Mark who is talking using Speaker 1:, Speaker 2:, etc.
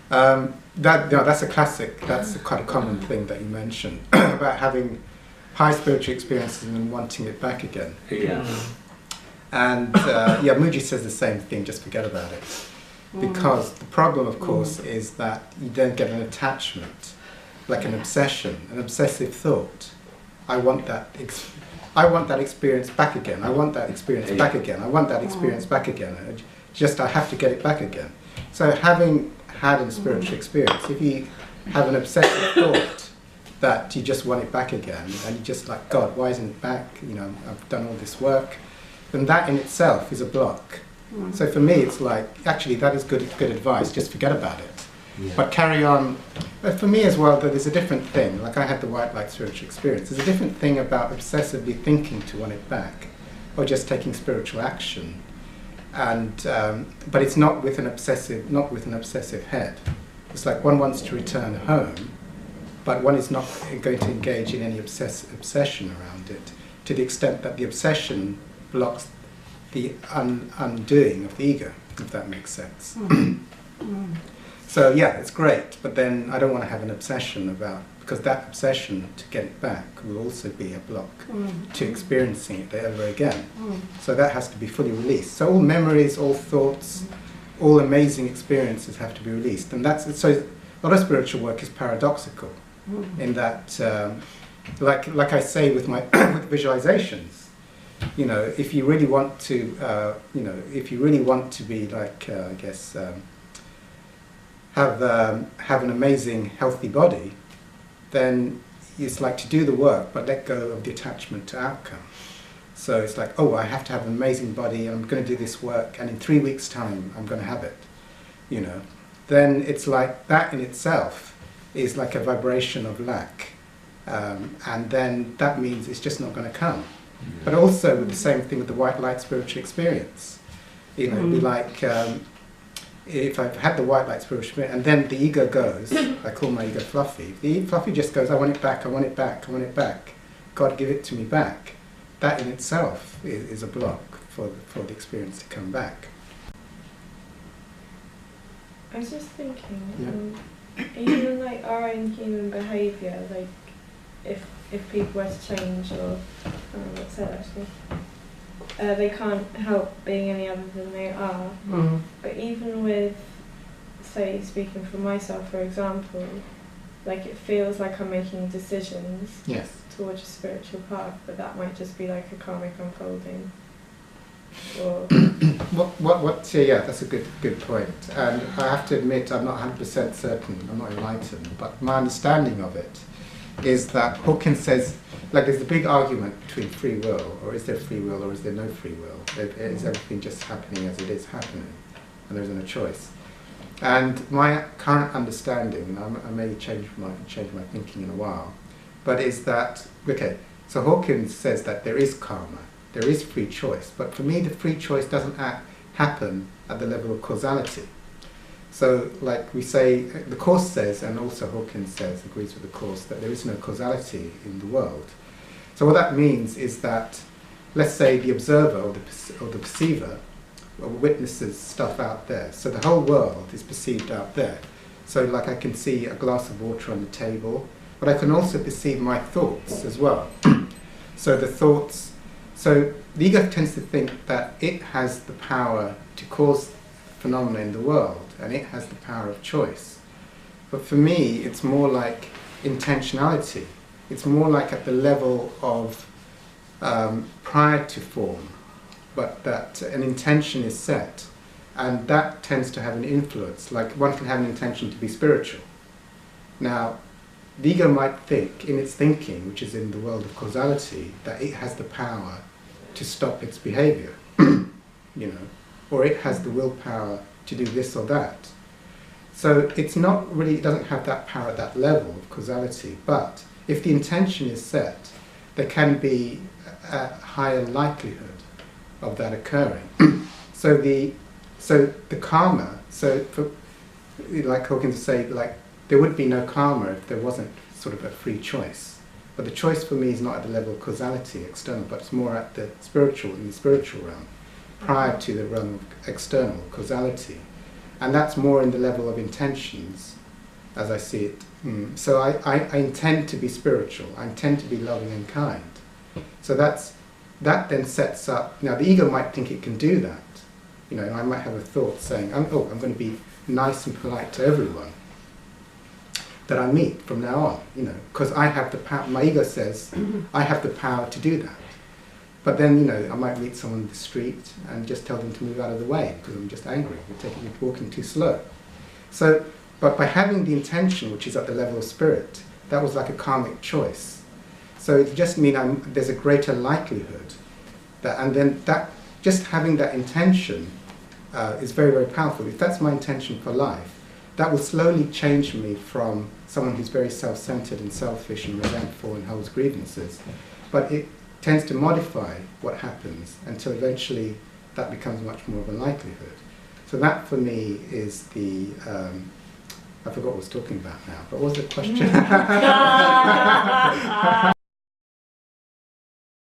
Speaker 1: That's a classic, that's quite a common thing that you mentioned, about having high spiritual experiences and then wanting it back again.
Speaker 2: Yeah.
Speaker 1: And Mooji says the same thing, just forget about it. Because the problem, of course, is that you don't get an attachment, like an obsession, an obsessive thought. I want that experience back again. I want that experience back again. I want that experience back again. I have to get it back again. So having had a spiritual experience, if you have an obsessive thought that you just want it back again, and you just like, God, why isn't it back? You know, I've done all this work. Then that in itself is a block. So for me, it's like, actually, that is good advice. Just forget about it.
Speaker 2: Yeah.
Speaker 1: But carry on. But for me as well, there's a different thing. Like I had the white light spiritual experience. There's a different thing about obsessively thinking to want it back, or just taking spiritual action. And but it's not with an obsessive head. It's like one wants to return home, but one is not going to engage in any obsession around it, to the extent that the obsession blocks the undoing of the ego, if that makes sense. So yeah, it's great, but then I don't want to have an obsession about, because that obsession to get it back will also be a block to experiencing it ever again. So that has to be fully released. So all memories, all thoughts, all amazing experiences have to be released. And that's, so a lot of spiritual work is paradoxical in that, like I say with my with visualizations, you know, if you really want to, if you really want to be like, I guess, have an amazing, healthy body, then it's like to do the work, but let go of the attachment to outcome. So it's like, oh, I have to have an amazing body, and I'm going to do this work, and in 3 weeks' time, I'm going to have it. You know, then it's like that in itself is like a vibration of lack, and then that means it's just not going to come. But also with the same thing with the white light spiritual experience. You know, it'd be like, if I've had the white light spiritual experience, and then the ego goes, I call my ego Fluffy. The Fluffy just goes, I want it back, I want it back, I want it back. God, give it to me back. That in itself is a block for the experience to come back.
Speaker 3: I was just thinking, even like our own human behaviour, like if people were to change, or I don't know what to say actually, they can't help being any other than they are. But even with, say, speaking for myself, for example, like it feels like I'm making decisions towards a spiritual path, but that might just be like a karmic unfolding. Or
Speaker 1: yeah, that's a good point. And I have to admit, I'm not 100% certain, I'm not enlightened, but my understanding of it is that Hawkins says, like there's a big argument between free will, or is there free will, or is there no free will? Is everything just happening as it is happening, and there isn't a choice? And my current understanding, and I may change my thinking in a while, but is that, okay, so Hawkins says that there is karma, there is free choice, but for me the free choice doesn't happen at the level of causality. So, like we say, the Course says, and also Hawkins says, agrees with the Course, that there is no causality in the world. So what that means is that, let's say the observer or the perceiver witnesses stuff out there. So the whole world is perceived out there. So like I can see a glass of water on the table, but I can also perceive my thoughts as well. So the thoughts, so the ego tends to think that it has the power to cause phenomena in the world, and it has the power of choice. But for me, it's more like intentionality. It's more like at the level of prior to form, but that an intention is set, and that tends to have an influence. Like one can have an intention to be spiritual. Now, the ego might think, in its thinking, which is in the world of causality, that it has the power to stop its behavior, you know, or it has the willpower to do this or that. So it's not really, it doesn't have that power at that level of causality, but if the intention is set, there can be a higher likelihood of that occurring. So the karma, so for, like Hawkins would say, like there would be no karma if there wasn't sort of a free choice. But the choice for me is not at the level of causality, external, but it's more at the spiritual, in the spiritual realm, prior to the realm of external causality. And that's more in the level of intentions, as I see it. So I intend to be spiritual. I intend to be loving and kind. So that then sets up. Now the ego might think it can do that. You know, I might have a thought saying, I'm going to be nice and polite to everyone that I meet from now on. You know, because I have the power. My ego says I have the power to do that. But then, you know, I might meet someone in the street and just tell them to move out of the way because I'm just angry. You're walking too slow. So, but by having the intention, which is at the level of spirit, that was like a karmic choice. So it just means there's a greater likelihood that, and then that, just having that intention is very, very powerful. If that's my intention for life, that will slowly change me from someone who's very self-centered and selfish and resentful and holds grievances. But it tends to modify what happens until eventually that becomes much more of a likelihood. So that for me is the, I forgot what I was talking about now, but what was the question?